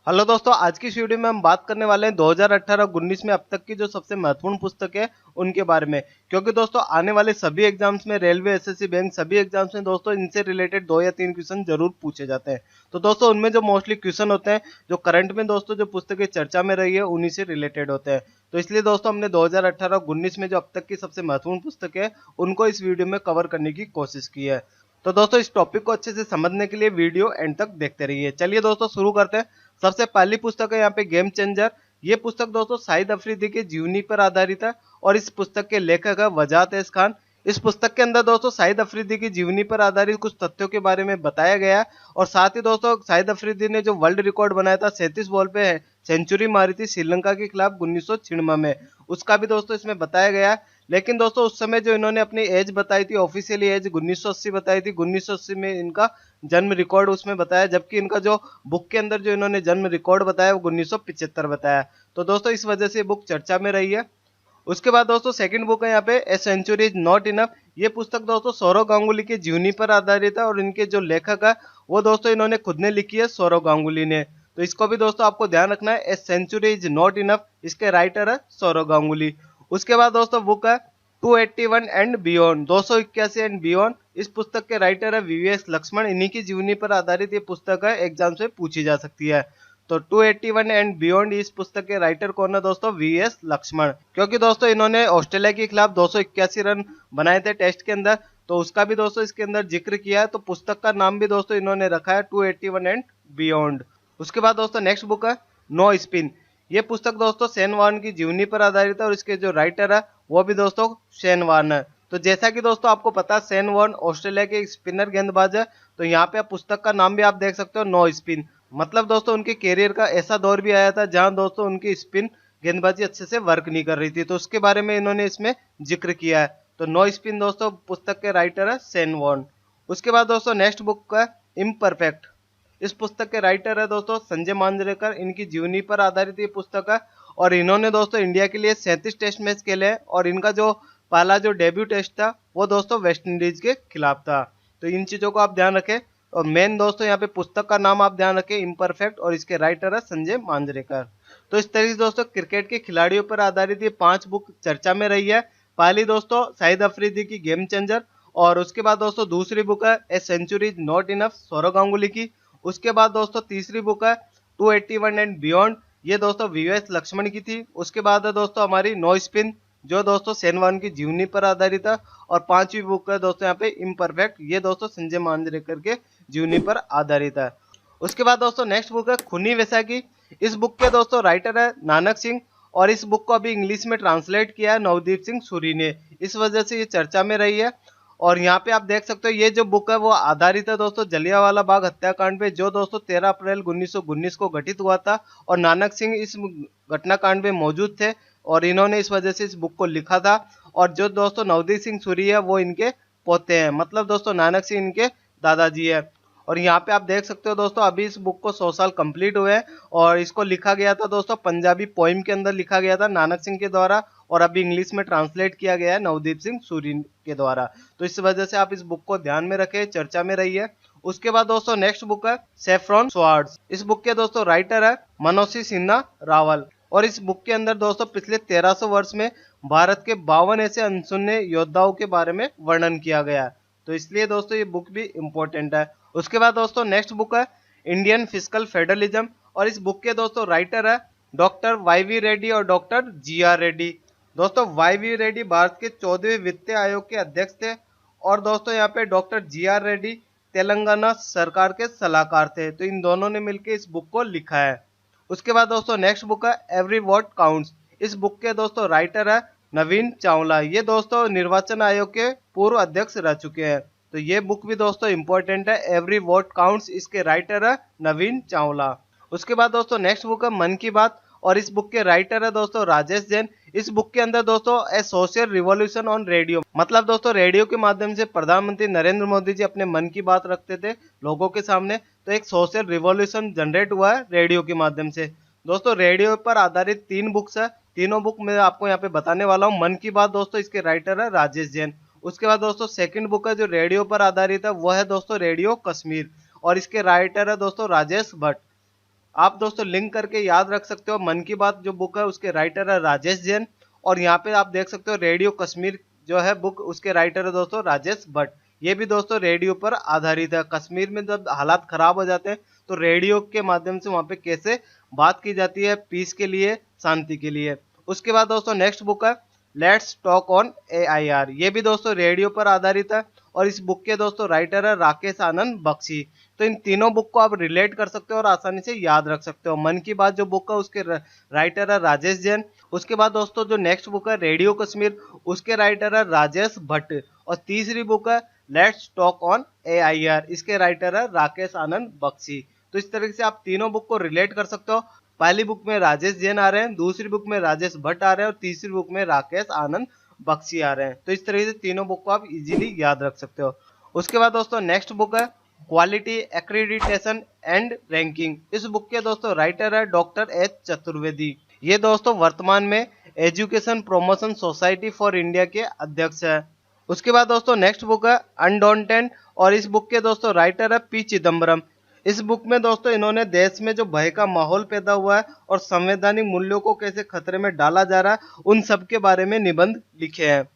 Hello दोस्तों, आज की इस वीडियो में हम बात करने वाले हैं 2018-19 में अब तक की जो सबसे महत्वपूर्ण पुस्तक है उनके बारे में। क्योंकि दोस्तों आने वाले सभी एग्जाम्स में रेलवे, एसएससी, बैंक सभी एग्जाम्स में दोस्तों इनसे रिलेटेड 2 या 3 क्वेश्चन जरूर पूछे जाते हैं। तो दोस्तों उनमें जो मोस्टली क्वेश्चन होते हैं, जो करंट में दोस्तों जो पुस्तकें चर्चा में रही है उन्हीं से रिलेटेड होते हैं। तो इसलिए दोस्तों हमने 2018-19 में जो अब तक की सबसे महत्वपूर्ण पुस्तक है उनको इस वीडियो में कवर करने की कोशिश की है। तो दोस्तों इस टॉपिक को अच्छे से समझने के लिए वीडियो एंड तक देखते रहिए। चलिए दोस्तों शुरू करते हैं। सबसे पहली पुस्तक है यहाँ पे गेम चेंजर। ये पुस्तक दोस्तों शाहिद अफरीदी की जीवनी पर आधारित है और इस पुस्तक के लेखक है वजाहत एस खान। इस पुस्तक के अंदर दोस्तों शाहिद अफरीदी की जीवनी पर आधारित कुछ तथ्यों के बारे में बताया गया है और साथ ही दोस्तों शाहिद अफरीदी ने जो वर्ल्ड रिकॉर्ड बनाया था 37 बॉल पे सेंचुरी मारी थी श्रीलंका के खिलाफ 1996 में, उसका भी दोस्तों इसमें बताया गया है। लेकिन दोस्तों उस समय जो इन्होंने अपनी एज बताई थी, ऑफिशियली एज 1980 बताई थी, 1980 में इनका जन्म रिकॉर्ड उसमें बताया, जबकि इनका जो बुक के अंदर जो इन्होंने जन्म रिकॉर्ड बताया वो 1975 बताया। तो दोस्तों इस वजह से बुक चर्चा में रही है। उसके बाद दोस्तों सेकंड बुक है यहाँ पे a century is not enough. ये पुस्तक दोस्तों सौरव गांगुली की जीवनी पर आधारित है और इनके जो लेखक है वो दोस्तों इन्होंने खुद ने लिखी है, सौरव गांगुली ने। तो इसको भी दोस्तों आपको ध्यान रखना है, a century is not enough, इसके राइटर है सौरव गांगुली। उसके बाद दोस्तों बुक है 281 एंड बियॉन्ड, 281 एंड बियॉन्ड। इस पुस्तक के राइटर है वीवीएस लक्ष्मण। इन्हीं की जीवनी पर आधारित ये पुस्तक है, एग्जाम से पूछी जा सकती है। तो 281 एंड बियॉन्ड इस पुस्तक के राइटर कौन है दोस्तों? वीएस लक्ष्मण। क्योंकि दोस्तों इन्होंने ऑस्ट्रेलिया के खिलाफ 281 रन बनाए थे टेस्ट के अंदर, तो उसका भी दोस्तों इसके अंदर जिक्र किया है। तो पुस्तक का नाम भी दोस्तों इन्होंने रखा है 281 एंड बियॉन्ड। उसके बाद दोस्तों नेक्स्ट बुक है नो स्पिन। ये पुस्तक दोस्तों शेन वॉर्न की जीवनी पर आधारित है और इसके जो राइटर है वो भी दोस्तों शेन वॉर्न है। तो जैसा कि दोस्तों आपको पता है शेन वॉर्न ऑस्ट्रेलिया के स्पिनर गेंदबाज है, तो यहाँ पे आप पुस्तक का नाम भी आप देख सकते हो नो स्पिन। मतलब दोस्तों उनके कैरियर का ऐसा दौर भी आया था जहां दोस्तों उनकी स्पिन गेंदबाजी अच्छे से वर्क नहीं कर रही थी, तो उसके बारे में इन्होंने इसमें जिक्र किया है। तो नो स्पिन दोस्तों पुस्तक के राइटर है शेन वॉर्न। उसके बाद दोस्तों नेक्स्ट बुक का इम्परफेक्ट। इस पुस्तक के राइटर है दोस्तों संजय मांजरेकर। इनकी जीवनी पर आधारित ये पुस्तक है और इन्होंने दोस्तों इंडिया के लिए 37 टेस्ट मैच खेले हैं और इनका जो पहला जो डेब्यू टेस्ट था वो दोस्तों वेस्ट इंडीज के खिलाफ था। तो इन चीजों को आप ध्यान रखें और मेन दोस्तों यहाँ पे पुस्तक का नाम आप ध्यान रखें इम्परफेक्ट और इसके राइटर है संजय मांजरेकर। तो इस तरीके से दोस्तों क्रिकेट के खिलाड़ियों पर आधारित ये 5 बुक चर्चा में रही है। पहली दोस्तों शाहिद अफरीदी की गेम चेंजर, और उसके बाद दोस्तों दूसरी बुक है a century not enough, Sourav Ganguly की। उसके बाद दोस्तों तीसरी बुक है 281 एंड बियॉन्ड, ये दोस्तों वीएस लक्ष्मण की थी। उसके बाद है दोस्तों हमारी नो स्पिन जो दोस्तों सेनवान की जीवनी पर आधारित है। और पांचवी बुक है दोस्तों यहाँ पे इम्परफेक्ट, ये दोस्तों संजय मांजरेकर के जीवनी पर आधारित है। उसके बाद दोस्तों नेक्स्ट बुक है खूनी वैसाखी। इस बुक के दोस्तों राइटर है नानक सिंह और इस बुक को अभी इंग्लिश में ट्रांसलेट किया है नवदीप सिंह सूरी ने, इस वजह से ये चर्चा में रही है। और यहाँ पे आप देख सकते हो ये जो बुक है वो आधारित है दोस्तों जलियांवाला बाग हत्याकांड पे, जो दोस्तों 13 अप्रैल 1919 को घटित हुआ था और नानक सिंह इस घटनाकांड में मौजूद थे और इन्होंने इस वजह से इस बुक को लिखा था। और जो दोस्तों नवदीप सिंह सूरी है वो इनके पोते हैं, मतलब दोस्तों नानक सिंह इनके दादाजी है। और यहाँ पे आप देख सकते हो दोस्तों अभी इस बुक को 100 साल कंप्लीट हुए हैं और इसको लिखा गया था दोस्तों पंजाबी पोइम के अंदर लिखा गया था नानक सिंह के द्वारा और अभी इंग्लिश में ट्रांसलेट किया गया है नवदीप सिंह सूरी के द्वारा। तो इस वजह से आप इस बुक को ध्यान में रखें, चर्चा में रही है। उसके बाद दोस्तों नेक्स्ट बुक है सेफ्रॉन स्वार्ड्स। इस बुक के दोस्तों राइटर है मनोसी सिन्हा रावल और इस बुक के अंदर दोस्तों पिछले 1300 वर्ष में भारत के 52 ऐसे अनसुने योद्धाओं के बारे में वर्णन किया गया है। तो इसलिए दोस्तों ये बुक भी इंपॉर्टेंट है। उसके बाद दोस्तों नेक्स्ट बुक है इंडियन फिजिकल फेडरलिज्म और इस बुक के दोस्तों राइटर है डॉक्टर वाईवी रेड्डी और डॉक्टर जीआर रेड्डी। दोस्तों वाईवी रेड्डी भारत के 14वें वित्त आयोग के अध्यक्ष थे और दोस्तों यहाँ पे डॉक्टर जीआर रेड्डी तेलंगाना सरकार के सलाहकार थे। तो इन दोनों ने मिलकर इस बुक को लिखा है। उसके बाद दोस्तों नेक्स्ट बुक है एवरी वोट काउंट्स। इस बुक के दोस्तों राइटर है नवीन चावला। ये दोस्तों निर्वाचन आयोग के पूर्व अध्यक्ष रह चुके हैं। तो ये बुक भी दोस्तों इंपॉर्टेंट है, एवरी वोट काउंट्स, इसके राइटर है नवीन चावला। उसके बाद दोस्तों नेक्स्ट बुक है मन की बात और इस बुक के राइटर है दोस्तों राजेश जैन। इस बुक के अंदर दोस्तों ए सोशल रिवॉल्यूशन ऑन रेडियो, मतलब दोस्तों रेडियो के माध्यम से प्रधानमंत्री नरेंद्र मोदी जी अपने मन की बात रखते थे लोगों के सामने, तो एक सोशल रिवॉल्यूशन जनरेट हुआ है रेडियो के माध्यम से। दोस्तों रेडियो पर आधारित 3 बुक्स है, तीनों बुक मैं आपको यहाँ पे बताने वाला हूँ। मन की बात दोस्तों इसके राइटर है राजेश जैन। उसके बाद दोस्तों सेकंड बुक है जो रेडियो पर आधारित है वो है दोस्तों रेडियो कश्मीर और इसके राइटर है दोस्तों राजेश भट्ट। आप दोस्तों लिंक करके याद रख सकते हो। मन की बात जो बुक है उसके राइटर है राजेश जैन, और यहाँ पे आप देख सकते हो रेडियो कश्मीर जो है बुक, उसके राइटर है दोस्तों राजेश भट्ट। ये भी दोस्तों रेडियो पर आधारित है। कश्मीर में जब हालात खराब हो जाते हैं तो रेडियो के माध्यम से वहां पे कैसे बात की जाती है पीस के लिए, शांति के लिए। उसके बाद दोस्तों नेक्स्ट बुक है लेट्स टॉक ऑन AIR। ये भी दोस्तों रेडियो पर आधारित है और इस बुक के दोस्तों राइटर है राकेश आनंद बख्शी। तो इन तीनों बुक को आप रिलेट कर सकते हो और आसानी से याद रख सकते हो। मन की बात जो बुक है उसके राइटर है राजेश जैन। उसके बाद दोस्तों जो नेक्स्ट बुक है रेडियो कश्मीर, उसके राइटर है राजेश भट्ट। और तीसरी बुक है लेट्स टॉक ऑन AIR, इसके राइटर है राकेश आनंद बख्शी। तो इस तरीके से आप तीनों बुक को रिलेट कर सकते हो। पहली बुक में राजेश जैन आ रहे हैं, दूसरी बुक में राजेश भट्ट आ रहे हैं और तीसरी बुक में राकेश आनंद बख्शी आ रहे हैं। तो इस तरीके से तीनों बुक को आप इजीली याद रख सकते हो। उसके बाद दोस्तों नेक्स्ट बुक है क्वालिटी एक्रीडिटेशन एंड रैंकिंग। इस बुक के दोस्तों राइटर है डॉक्टर एच चतुर्वेदी। ये दोस्तों वर्तमान में education promotion society for India के अध्यक्ष है। उसके बाद दोस्तों नेक्स्ट बुक है अनडॉन्टेड, और इस बुक के दोस्तों राइटर है पी चिदम्बरम। इस बुक में दोस्तों इन्होंने देश में जो भय का माहौल पैदा हुआ है और संवैधानिक मूल्यों को कैसे खतरे में डाला जा रहा है उन सब के बारे में निबंध लिखे हैं।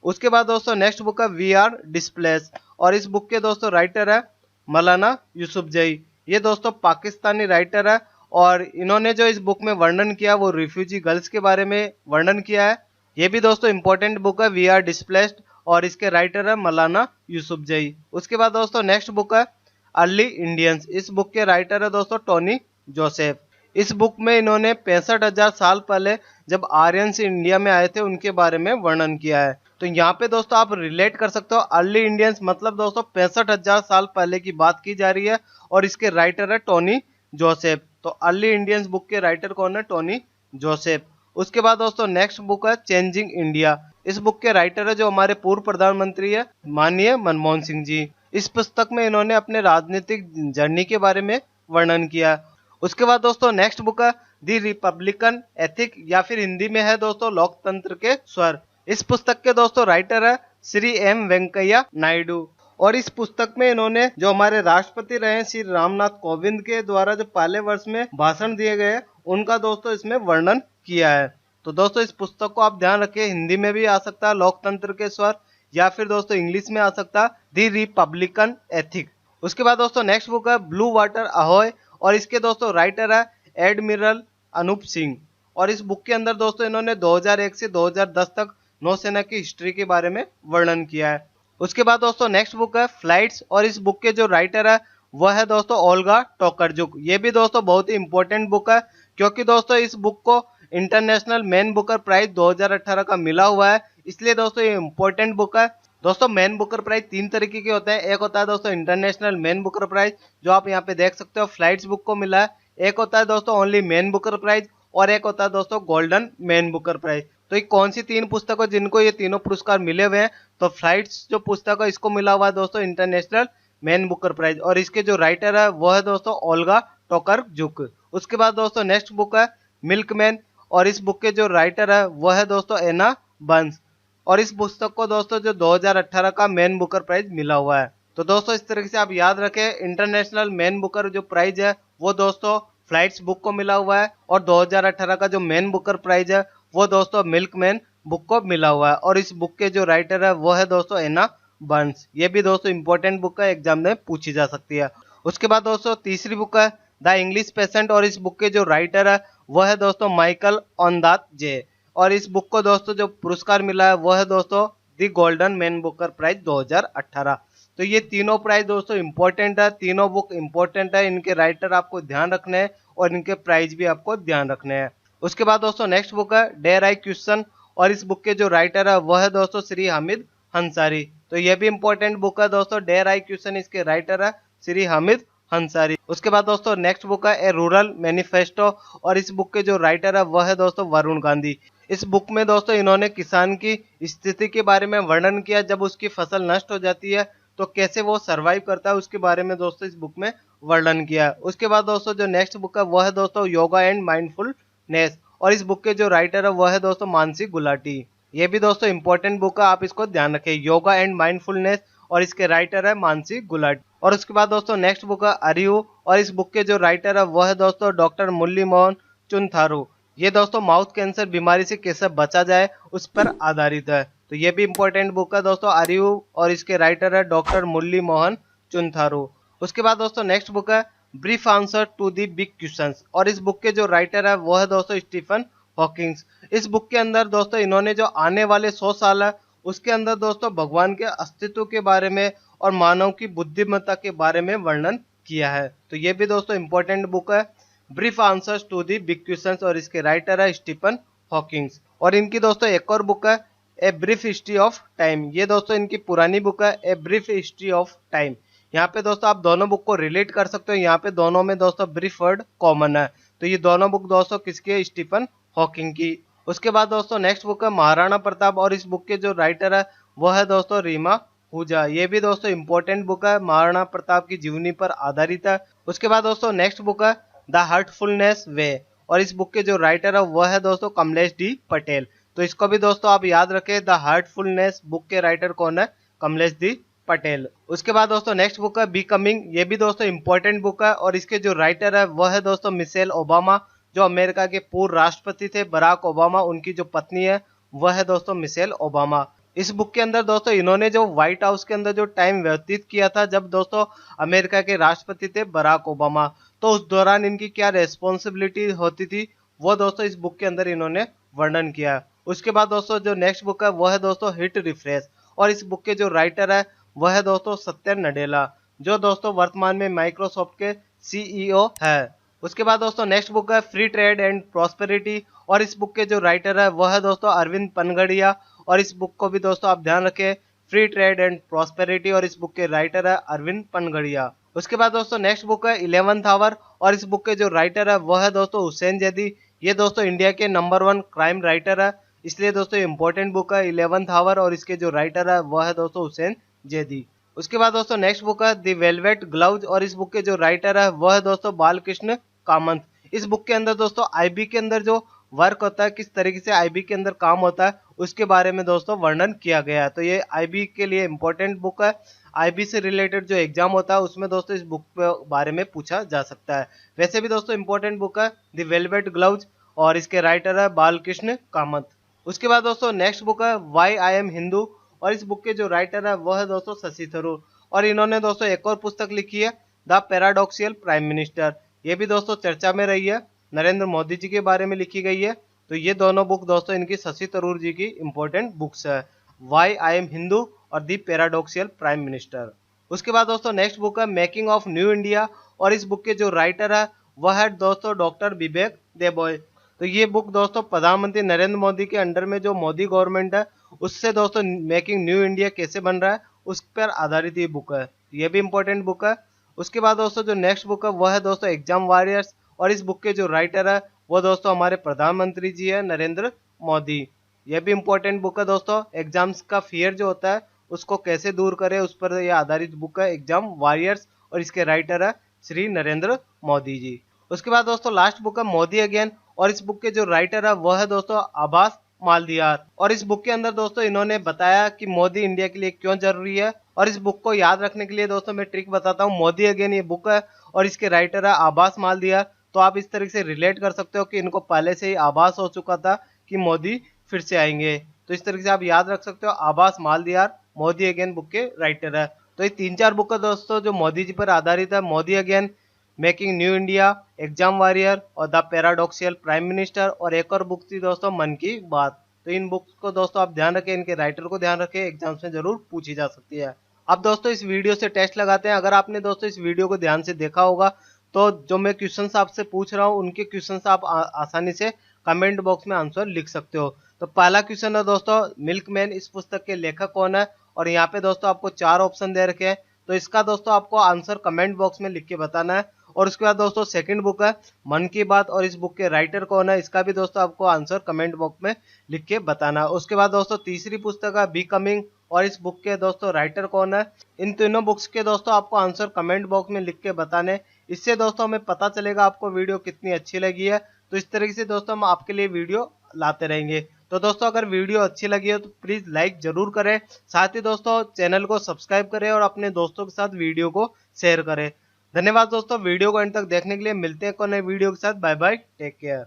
उसके बाद दोस्तों नेक्स्ट बुक है वी आर डिस्प्लेस, और इस बुक के दोस्तों राइटर है मौलाना यूसुफजई। ये दोस्तों पाकिस्तानी राइटर है और इन्होंने जो इस बुक में वर्णन किया वो रिफ्यूजी गर्ल्स के बारे में वर्णन किया है। ये भी दोस्तों इंपॉर्टेंट बुक है वी आर डिस्प्लेस्ड, और इसके राइटर है मौलाना यूसुफजई। उसके बाद दोस्तों नेक्स्ट बुक है अर्ली इंडियंस। इस बुक के राइटर है दोस्तों टोनी जोसेफ। इस बुक में इन्होंने 65,000 साल पहले जब आर्यंस इंडिया में आए थे उनके बारे में वर्णन किया है। तो यहाँ पे दोस्तों आप रिलेट कर सकते हो, अर्ली इंडियंस मतलब दोस्तों 65,000 साल पहले की बात की जा रही है और इसके राइटर है टोनी जोसेफ। तो अर्ली इंडियंस बुक के राइटर कौन है? Tony Joseph. उसके बाद दोस्तों नेक्स्ट बुक है चेंजिंग इंडिया। इस बुक के राइटर है जो हमारे पूर्व प्रधानमंत्री है माननीय मनमोहन सिंह जी। इस पुस्तक में इन्होंने अपने राजनीतिक जर्नी के बारे में वर्णन किया। उसके बाद दोस्तों नेक्स्ट बुक है दी रिपब्लिकन एथिक, या फिर हिंदी में है दोस्तों लोकतंत्र के स्वर। इस पुस्तक के दोस्तों राइटर है श्री एम वेंकैया नायडू, और इस पुस्तक में इन्होंने जो हमारे राष्ट्रपति रहे श्री रामनाथ कोविंद के द्वारा जो पहले वर्ष में भाषण दिए गए उनका दोस्तों इसमें वर्णन किया है। तो दोस्तों इस पुस्तक को आप ध्यान रखिए, हिंदी में भी आ सकता है लोकतंत्र के स्वर, या फिर दोस्तों इंग्लिश में आ सकता है दी रिपब्लिकन एथिक। उसके बाद दोस्तों नेक्स्ट बुक है ब्लू वाटर अहोय, और इसके दोस्तों राइटर है एडमिरल अनूप सिंह। और इस बुक के अंदर दोस्तों इन्होंने 2001 से 2010 तक नौसेना की हिस्ट्री के बारे में वर्णन किया है। उसके बाद दोस्तों नेक्स्ट बुक है फ्लाइट्स, और इस बुक के जो राइटर है वह है दोस्तों ओल्गा टोकरजुक। ये भी दोस्तों बहुत ही इंपॉर्टेंट बुक है क्योंकि दोस्तों इस बुक को इंटरनेशनल मैन बुकर प्राइज 2018 का मिला हुआ है, इसलिए दोस्तों ये इंपॉर्टेंट बुक है। दोस्तों मैन बुकर प्राइज 3 तरीके के होते हैं। एक होता है दोस्तों इंटरनेशनल मैन बुकर प्राइज जो आप यहाँ पे देख सकते हो फ्लाइट्स बुक को मिला है, एक होता है दोस्तों ओनली मैन बुकर प्राइज, और एक होता है दोस्तों गोल्डन मैन बुकर प्राइज। तो ये कौन सी 3 पुस्तकों जिनको ये तीनों पुरस्कार मिले हुए हैं? तो फ्लाइट्स जो पुस्तक है इसको मिला हुआ है दोस्तों इंटरनेशनल मैन बुकर प्राइज, और इसके जो राइटर है वो है दोस्तों ओल्गा टोकरजुक। उसके बाद दोस्तों नेक्स्ट बुक है मिल्कमैन, और इस बुक के जो राइटर है वो है दोस्तों एना बंस, और इस पुस्तक को दोस्तों जो 2018 का मैन बुकर प्राइज मिला हुआ है। तो दोस्तों इस तरीके से आप याद रखें इंटरनेशनल मैन बुकर जो प्राइज है वो दोस्तों फ्लाइट्स बुक को मिला हुआ है, और 2018 का जो मैन बुकर प्राइज है वो दोस्तों मिल्कमैन बुक को मिला हुआ है, और इस बुक के जो राइटर है वो है दोस्तों एना बंस। ये भी दोस्तों इंपॉर्टेंट बुक है, एग्जाम में पूछी जा सकती है। उसके बाद दोस्तों तीसरी बुक है द इंग्लिश पेशेंट, और इस बुक के जो राइटर है वो है दोस्तों माइकल ऑनदात जे, और इस बुक को दोस्तों जो पुरस्कार मिला है वो है दोस्तों दी गोल्डन मैन बुकर प्राइज 2018। तो ये तीनों प्राइज दोस्तों इंपॉर्टेंट है, तीनों बुक इंपॉर्टेंट है, इनके राइटर आपको ध्यान रखने हैं और इनके प्राइज भी आपको ध्यान रखने हैं। उसके बाद दोस्तों नेक्स्ट बुक है डेयर आई क्वेश्चन, और इस बुक के जो राइटर है वह है दोस्तों श्री हामिद हंसारी। तो ये भी इंपॉर्टेंट बुक है दोस्तों डेयर आई क्वेश्चन, इसके राइटर है श्री हामिद हंसारी। उसके बाद दोस्तों नेक्स्ट बुक है ए रूरल मैनिफेस्टो, और इस बुक के जो राइटर है वह है दोस्तों वरुण गांधी। इस बुक में दोस्तों इन्होंने किसान की स्थिति के बारे में वर्णन किया, जब उसकी फसल नष्ट हो जाती है तो कैसे वो सरवाइव करता है उसके बारे में दोस्तों इस बुक में वर्णन किया। उसके बाद दोस्तों जो नेक्स्ट बुक है वह है दोस्तों योगा एंड माइंडफुलनेस, और इस बुक के जो राइटर है वह है दोस्तों मानसी गुलाटी। ये भी दोस्तों इंपॉर्टेंट बुक है, आप इसको ध्यान रखें योगा एंड माइंडफुलनेस, और इसके राइटर है मानसी गुलाटी। और उसके बाद दोस्तों नेक्स्ट बुक है आर यू और इस बुक के जो राइटर है वो है दोस्तों डॉक्टर मुरली मोहन चुनथारू। ये दोस्तों माउथ कैंसर बीमारी से कैसे बचा जाए उस पर आधारित है। तो ये भी इंपॉर्टेंट बुक है दोस्तों आर्यू और इसके राइटर है डॉक्टर मुरली मोहन चुनथारू। उसके बाद दोस्तों नेक्स्ट बुक है brief answer to the big questions और इस बुक के जो राइटर है वो है दोस्तों स्टीफन हॉकिंग्स। इस बुक के अंदर दोस्तों इन्होंने जो आने वाले 100 साल है उसके अंदर दोस्तों भगवान के अस्तित्व के बारे में और मानव की बुद्धिमत्ता के बारे में वर्णन किया है। तो ये भी दोस्तों इंपॉर्टेंट बुक है brief answers to the big questions और इसके राइटर है स्टीफन हॉकिंग्स। और इनकी दोस्तों एक और बुक है a brief history of time. ये दोस्तों इनकी पुरानी बुक है a brief history of time. यहाँ पे दोस्तों आप दोनों बुक को रिलेट कर सकते हो। यहाँ पे दोनों में दोस्तों ब्रीफ वर्ड कॉमन है। तो ये दोनों बुक दोस्तों किसकी है? स्टीफन हॉकिंग की। उसके बाद दोस्तों नेक्स्ट बुक है महाराणा प्रताप और इस बुक के जो राइटर है वो है दोस्तों रीमा हुजा। ये भी दोस्तों इंपॉर्टेंट बुक है, महाराणा प्रताप की जीवनी पर आधारित है। उसके बाद दोस्तों नेक्स्ट बुक है द हार्टफुलनेस वे और इस बुक के जो राइटर है वो है दोस्तों कमलेश डी पटेल। तो इसको भी दोस्तों आप याद रखें, द हार्टफुलनेस बुक के राइटर कौन है? कमलेश डी पटेल। उसके बाद दोस्तों नेक्स्ट बुक है बिकमिंग। ये भी दोस्तों इंपॉर्टेंट बुक है और इसके जो राइटर है वो है दोस्तों मिशेल ओबामा। जो अमेरिका के पूर्व राष्ट्रपति थे बराक ओबामा, उनकी जो पत्नी है वह है दोस्तों मिशेल ओबामा। इस बुक के अंदर दोस्तों इन्होंने जो व्हाइट हाउस के अंदर जो टाइम व्यतीत किया था जब दोस्तों अमेरिका के राष्ट्रपति थे बराक ओबामा, तो उस दौरान इनकी क्या रेस्पॉन्सिबिलिटी होती थी वो दोस्तों इस बुक के अंदर इन्होंने वर्णन किया। उसके बाद दोस्तों जो नेक्स्ट बुक है वो है दोस्तों हिट रिफ्रेश और इस बुक के जो राइटर है वह है दोस्तों सत्य नडेला, जो दोस्तों वर्तमान में माइक्रोसॉफ्ट के सीईओ है। उसके बाद दोस्तों नेक्स्ट बुक है फ्री ट्रेड एंड प्रॉस्पेरिटी और इस बुक के जो राइटर है वह है दोस्तों अरविंद पनगड़िया और इस बुक को भी दोस्तों आप ध्यान रखें, फ्री ट्रेड एंड प्रॉस्पेरिटी और इस बुक के राइटर है अरविंद पनगड़िया। उसके बाद दोस्तों नेक्स्ट बुक है 11th आवर और इस बुक के जो राइटर है वह है दोस्तों हुसैन जैदी। ये दोस्तों इंडिया के नंबर 1 क्राइम राइटर है, इसलिए दोस्तों इंपॉर्टेंट बुक है 11th आवर और इसके जो राइटर है वह है दोस्तों हुसैन जैदी। उसके बाद दोस्तों नेक्स्ट बुक है द वेलवेट ग्लव्स और इस बुक के जो राइटर है वह है दोस्तों बालकृष्ण कामत। इस बुक के अंदर दोस्तों आईबी के अंदर जो वर्क होता है, किस तरीके से आईबी के अंदर काम होता है, उसके बारे में दोस्तों वर्णन किया गया है। तो ये आईबी के लिए इंपॉर्टेंट बुक है। आईबी से रिलेटेड जो एग्जाम होता है उसमें दोस्तों इस बुक के बारे में पूछा जा सकता है। वैसे भी दोस्तों इंपॉर्टेंट बुक है द वेलवेट ग्लव्स और इसके राइटर है बालकृष्ण कामत। उसके बाद दोस्तों नेक्स्ट बुक है वाई आई एम हिंदू और इस बुक के जो राइटर है वो है दोस्तों शशि थरूर और इन्होंने दोस्तों एक और पुस्तक लिखी है द पैराडॉक्सियल प्राइम मिनिस्टर। ये भी दोस्तों चर्चा में रही है, नरेंद्र मोदी जी के बारे में लिखी गई है। तो ये दोनों बुक दोस्तों इनकी शशि थरूर जी की इंपॉर्टेंट बुक्स है, वाई आई एम हिंदू और दी पैराडॉक्सियल प्राइम मिनिस्टर। उसके बाद दोस्तों नेक्स्ट बुक है मेकिंग ऑफ न्यू इंडिया और इस बुक के जो राइटर है वह है दोस्तों डॉक्टर विवेक देबॉय। तो ये बुक दोस्तों प्रधानमंत्री नरेंद्र मोदी के अंडर में जो मोदी गवर्नमेंट है उससे दोस्तों मेकिंग न्यू इंडिया कैसे बन रहा है उस पर आधारित ये बुक है। ये भी इंपॉर्टेंट बुक है। उसके बाद दोस्तों जो नेक्स्ट बुक है वह है दोस्तों एग्जाम वॉरियर्स और इस बुक के जो राइटर है वो दोस्तों हमारे प्रधानमंत्री जी है नरेंद्र मोदी। यह भी इंपॉर्टेंट बुक है दोस्तों, एग्जाम्स का फियर जो होता है उसको कैसे दूर करें उस पर यह आधारित बुक है एग्जाम वॉरियर्स और इसके राइटर है श्री नरेंद्र मोदी जी। उसके बाद दोस्तों लास्ट बुक है मोदी अगेन और इस बुक के जो राइटर है वह है दोस्तों आभास मालदियार और इस बुक के अंदर दोस्तों इन्होंने बताया कि मोदी इंडिया के लिए क्यों जरूरी है। और इस बुक को याद रखने के लिए दोस्तों मैं ट्रिक बताता हूँ, मोदी अगेन ये बुक है और इसके राइटर है आभास मालदियार। तो आप इस तरीके से रिलेट कर सकते हो कि इनको पहले से ही आभास हो चुका था कि मोदी फिर से आएंगे। तो इस तरीके से आप याद रख सकते हो, आभास मालदियार मोदी अगेन बुक के राइटर है। तो ये 3-4 बुक है दोस्तों जो मोदी जी पर आधारित है, Modi again, making new India, exam warrior और द पैराडॉक्सियल प्राइम मिनिस्टर और एक और बुक थी दोस्तों मन की बात। तो इन बुक्स को दोस्तों आप ध्यान रखें, इनके राइटर को ध्यान रखें, एग्जाम्स में जरूर पूछी जा सकती है। अब दोस्तों इस वीडियो से टेस्ट लगाते हैं। अगर आपने दोस्तों इस वीडियो को ध्यान से देखा होगा तो जो मैं क्वेश्चंस आपसे पूछ रहा हूँ उनके क्वेश्चंस आप आसानी से कमेंट बॉक्स में आंसर लिख सकते हो। तो पहला क्वेश्चन है दोस्तों मिल्कमैन इस पुस्तक के लेखक कौन है और यहाँ पे दोस्तों आपको 4 ऑप्शन दे रखे हैं। तो इसका दोस्तों आपको आंसर कमेंट बॉक्स में लिख के बताना है। और उसके बाद दोस्तों सेकंड बुक है मन की बात और इस बुक के राइटर कौन है, इसका भी दोस्तों आपको आंसर कमेंट बॉक्स में लिख के बताना है। उसके बाद दोस्तों तीसरी पुस्तक है बिकमिंग और इस बुक के दोस्तों राइटर कौन है। इन तीनों बुक्स के दोस्तों आपको आंसर कमेंट बॉक्स में लिख के बताने, इससे दोस्तों हमें पता चलेगा आपको वीडियो कितनी अच्छी लगी है। तो इस तरीके से दोस्तों हम आपके लिए वीडियो लाते रहेंगे। तो दोस्तों अगर वीडियो अच्छी लगी हो तो प्लीज लाइक जरूर करें, साथ ही दोस्तों चैनल को सब्सक्राइब करें और अपने दोस्तों के साथ वीडियो को शेयर करें। धन्यवाद दोस्तों वीडियो को अंत तक देखने के लिए। मिलते हैं एक और नए वीडियो के साथ। Bye bye, take care.